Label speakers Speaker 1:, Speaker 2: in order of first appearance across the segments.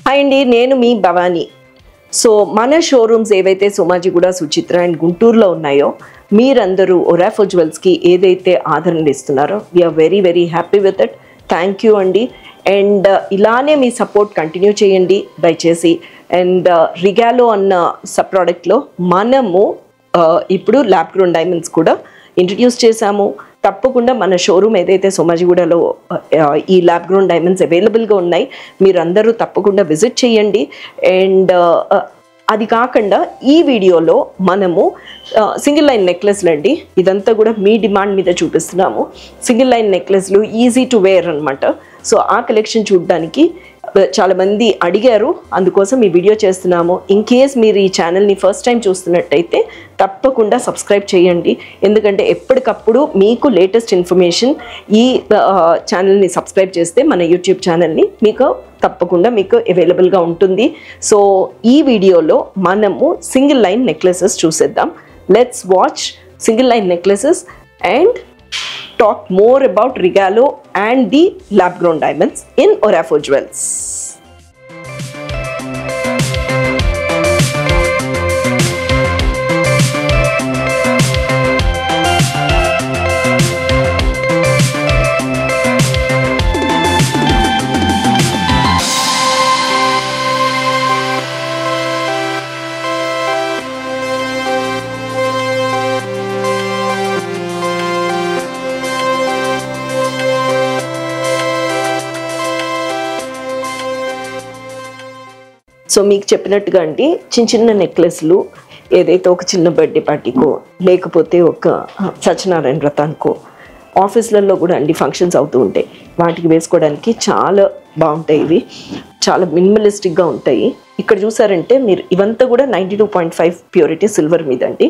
Speaker 1: Hi అండి, నేను మీ Bhavani. So మన షోరూమ్స్ ఏవైతే సోమాజిగూడ, సుచిత్ర అండ్ గుంటూరులో ఉన్నాయో మీరందరూ ఒరాఫో జ్యువెల్స్కి ఏదైతే ఆదరణ ఇస్తున్నారో we are very very happy with it. Thank you అండి. అండ్ ఇలానే మీ సపోర్ట్ కంటిన్యూ చేయండి దయచేసి. అండ్ రిగాలో అన్న సబ్ ప్రోడక్ట్లో మనము ఇప్పుడు ల్యాబ్ గ్రోన్ డైమండ్స్ కూడా ఇంట్రడ్యూస్ చేశాము. తప్పకుండా మన షోరూమ్ ఏదైతే సోమాజిగూడలో ఈ ల్యాబ్ గ్రోన్ డైమండ్స్ అవైలబుల్గా ఉన్నాయి, మీరందరూ తప్పకుండా విజిట్ చేయండి. అండ్ అది కాకుండా ఈ వీడియోలో మనము సింగిల్ లైన్ నెక్లెస్లు అండి, ఇదంతా కూడా మీ డిమాండ్ మీద చూపిస్తున్నాము. సింగిల్ లైన్ నెక్లెస్లు ఈజీ టు వేర్ అనమాట. సో ఆ కలెక్షన్ చూడడానికి చాలామంది అడిగారు, అందుకోసం ఈ వీడియో చేస్తున్నాము. ఇన్ కేస్ మీరు ఈ ఛానల్ని ఫస్ట్ టైం చూస్తున్నట్టయితే తప్పకుండా సబ్స్క్రైబ్ చేయండి, ఎందుకంటే ఎప్పటికప్పుడు మీకు లేటెస్ట్ ఇన్ఫర్మేషన్ ఈ ఛానల్ని సబ్స్క్రైబ్ చేస్తే మన యూట్యూబ్ ఛానల్ని తప్పకుండా మీకు అవైలబుల్గా ఉంటుంది. సో ఈ వీడియోలో మనము సింగిల్ లైన్ నెక్లెసెస్ చూసేద్దాం. Let's watch single line necklaces and talk more about Regalo and the lab grown diamonds in Orafo Jewels. So మీకు చెప్పినట్టుగా అండి, చిన్న చిన్న నెక్లెస్లు ఏదైతే ఒక చిన్న బర్త్డే పార్టీకో లేకపోతే ఒక సత్యనారాయణ వ్రతానికో ఆఫీసులలో కూడా అండి ఫంక్షన్స్ అవుతూ ఉంటాయి, వాటికి వేసుకోవడానికి చాలా బాగుంటాయి. ఇవి చాలా మినిమలిస్టిక్గా ఉంటాయి. ఇక్కడ చూసారంటే మీరు ఇవంతా కూడా 92.5 ప్యూరిటీ సిల్వర్ మీద అండి.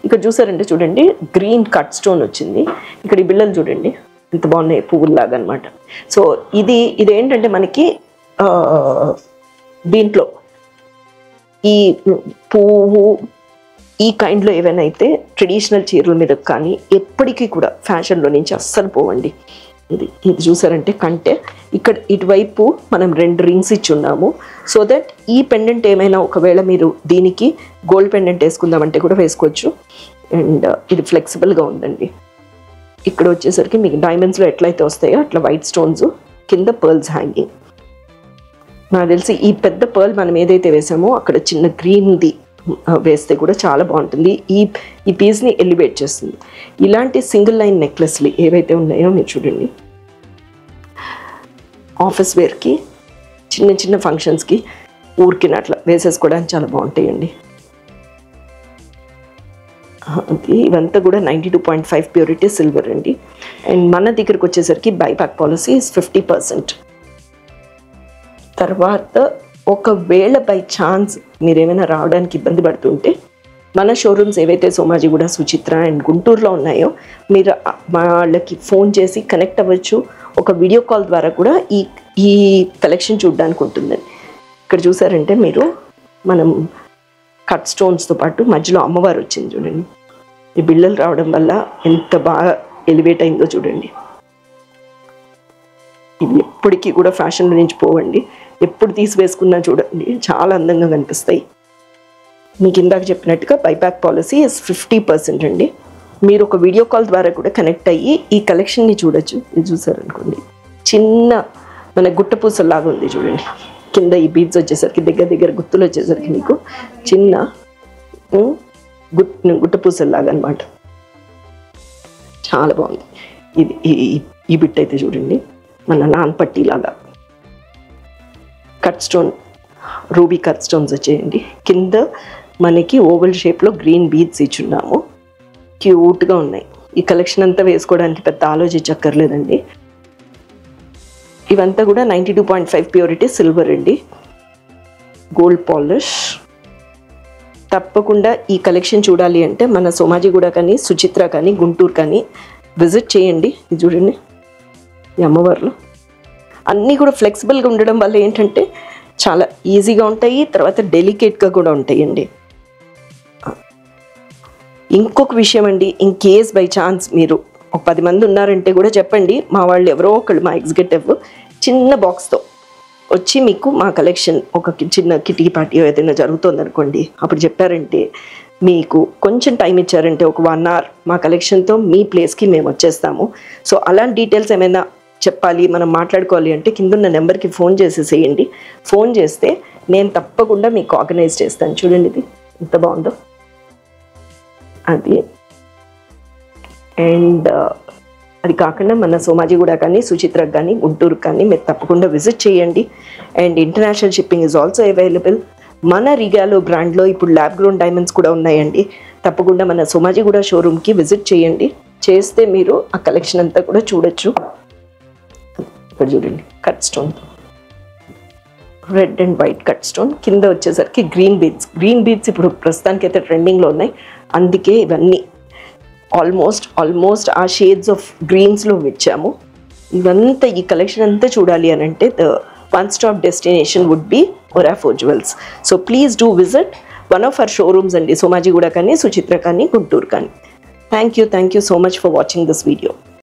Speaker 1: ఇక్కడ చూసారంటే చూడండి, గ్రీన్ కట్ స్టోన్ వచ్చింది. ఇక్కడ ఈ బిళ్ళలు చూడండి ఎంత బాగున్నాయి, పువ్వుల్లాగా అనమాట. సో ఇదేంటంటే మనకి దీంట్లో ఈ పువ్వు ఈ కైండ్లో ఏవైనా అయితే ట్రెడిషనల్ చీరల మీద కానీ ఎప్పటికీ కూడా ఫ్యాషన్లో నుంచి అస్సలు పోవండి. ఇది చూసారంటే కంటే ఇక్కడ ఇటువైపు మనం 2 రింగ్స్ ఇచ్చి ఉన్నాము. సో దట్ ఈ పెండెంట్ ఏమైనా ఒకవేళ మీరు దీనికి గోల్డ్ పెండెంట్ వేసుకుందామంటే కూడా వేసుకోవచ్చు. అండ్ ఇది ఫ్లెక్సిబుల్గా ఉందండి. ఇక్కడ వచ్చేసరికి మీకు డైమండ్స్లో ఎట్లయితే వస్తాయో అట్లా వైట్ స్టోన్స్, కింద పర్ల్స్ హ్యాంగింగ్. నాకు తెలిసి ఈ పెద్ద పర్ల్ మనం ఏదైతే వేసామో అక్కడ చిన్న గ్రీన్ది వేస్తే కూడా చాలా బాగుంటుంది. ఈ పీస్ని ఎలివేట్ చేస్తుంది. ఇలాంటి సింగిల్ లైన్ నెక్లెస్లు ఏవైతే ఉన్నాయో మీరు చూడండి, ఆఫీస్ వేర్కి, చిన్న చిన్న ఫంక్షన్స్కి ఊరికిన అట్లా వేసేసుకోవడానికి చాలా బాగుంటాయండి. ఇవంతా కూడా 92.5 ప్యూరిటీ సిల్వర్ అండి. అండ్ మన దగ్గరకు వచ్చేసరికి బైబ్యాక్ పాలసీ 50%. తర్వాత ఒకవేళ బై ఛాన్స్ మీరేమైనా రావడానికి ఇబ్బంది పడుతుంటే మన షోరూమ్స్ ఏవైతే సోమాజిగూడ, సుచిత్ర అండ్ గుంటూరులో ఉన్నాయో మీరు వాళ్ళకి ఫోన్ చేసి కనెక్ట్ అవ్వచ్చు. ఒక వీడియో కాల్ ద్వారా కూడా ఈ కలెక్షన్ చూడడానికి ఉంటుందండి. ఇక్కడ చూసారంటే మీరు మనం కట్ స్టోన్స్తో పాటు మధ్యలో అమ్మవారు వచ్చింది చూడండి. ఈ బిళ్ళలు రావడం వల్ల ఎంత బాగా ఎలివేట్ అయిందో చూడండి. ఇవి ఎప్పటికీ కూడా ఫ్యాషన్లో నుంచి పోవండి, ఎప్పుడు తీసి వేసుకున్నా చూడండి చాలా అందంగా కనిపిస్తాయి. మీకు ఇందాక చెప్పినట్టుగా బైబ్యాక్ పాలసీ 50% అండి. మీరు ఒక వీడియో కాల్ ద్వారా కూడా కనెక్ట్ అయ్యి ఈ కలెక్షన్ని చూడొచ్చు. ఇది చూసారనుకోండి, చిన్న మన గుట్ట పూసలాగా ఉంది చూడండి. కింద ఈ బీడ్స్ వచ్చేసరికి దగ్గర గుత్తులు వచ్చేసరికి మీకు చిన్న గుట్ట పూసలాగా అనమాట. చాలా బాగుంది. ఇది ఈ బిట్ అయితే చూడండి, మన నాన్ పట్టీలాగా cut stone, ruby cut stones వచ్చేయండి. కింద మనకి ఓవల్ షేప్లో గ్రీన్ బీడ్స్ ఇచ్చున్నాము, క్యూట్గా ఉన్నాయి. ఈ కలెక్షన్ అంతా వేసుకోవడానికి పెద్ద ఆలోచించక్కర్లేదండి. ఇవంతా కూడా 92.5 ప్యూరిటీ సిల్వర్ అండి, గోల్డ్ పాలిష్. తప్పకుండా ఈ కలెక్షన్ చూడాలి అంటే మన సోమాజిగూడ కానీ, సుచిత్ర కానీ, గుంటూరు కానీ విజిట్ చేయండి. ఇది చూడండి, ఈ అమ్మవార్లు అన్నీ కూడా ఫ్లెక్సిబుల్గా ఉండడం వల్ల ఏంటంటే చాలా ఈజీగా ఉంటాయి, తర్వాత డెలికేట్గా కూడా ఉంటాయండి. ఇంకొక విషయం అండి, ఇన్ కేస్ బై ఛాన్స్ మీరు ఒక 10 మంది ఉన్నారంటే కూడా చెప్పండి, మా వాళ్ళు ఎవరో ఒకళ్ళు మా ఎగ్జిక్యూటివ్ చిన్న బాక్స్తో వచ్చి మీకు మా కలెక్షన్ ఒక చిన్న కిటీ పార్టీ ఏదైనా జరుగుతుందనుకోండి, అప్పుడు చెప్పారంటే మీకు కొంచెం టైం ఇచ్చారంటే ఒక 1 hour మా కలెక్షన్తో మీ ప్లేస్కి మేము వచ్చేస్తాము. సో అలాంటి డీటెయిల్స్ ఏమైనా చెప్పాలి, మనం మాట్లాడుకోవాలి అంటే కిందున్న నెంబర్కి ఫోన్ చేసేసేయండి. ఫోన్ చేస్తే నేను తప్పకుండా మీకు ఆర్గనైజ్ చేస్తాను. చూడండి ఇది ఎంత బాగుందో అది. అండ్ అది కాకుండా మన సోమాజిగూడ కానీ సుచిత్రకు కానీ గుంటూరు కానీ మీరు తప్పకుండా విజిట్ చేయండి. And international shipping is also available. మన రిగాలో బ్రాండ్లో ఇప్పుడు ల్యాబ్ గ్రోన్ డైమండ్స్ కూడా ఉన్నాయండి. తప్పకుండా మన సోమాజిగూడ షోరూమ్కి విజిట్ చేయండి. చేస్తే మీరు ఆ కలెక్షన్ అంతా కూడా చూడొచ్చు. ఇక్కడ చూడండి cut stone, red and white cut stone, కింద వచ్చేసరికి గ్రీన్ బీడ్స్ ఇప్పుడు ప్రస్తుతానికి అయితే ట్రెండింగ్లో ఉన్నాయి. అందుకే ఇవన్నీ ఆల్మోస్ట్ ఆ షేడ్స్ ఆఫ్ గ్రీన్స్లో ఇచ్చాము. ఇవంతా ఈ కలెక్షన్ అంతా చూడాలి అని అంటే the one-stop destination would be Orafor Jewels. So please do visit one of our showrooms and Somajigoda kani, Suchitra kani, Guntur kani. Thank you so much for watching this video.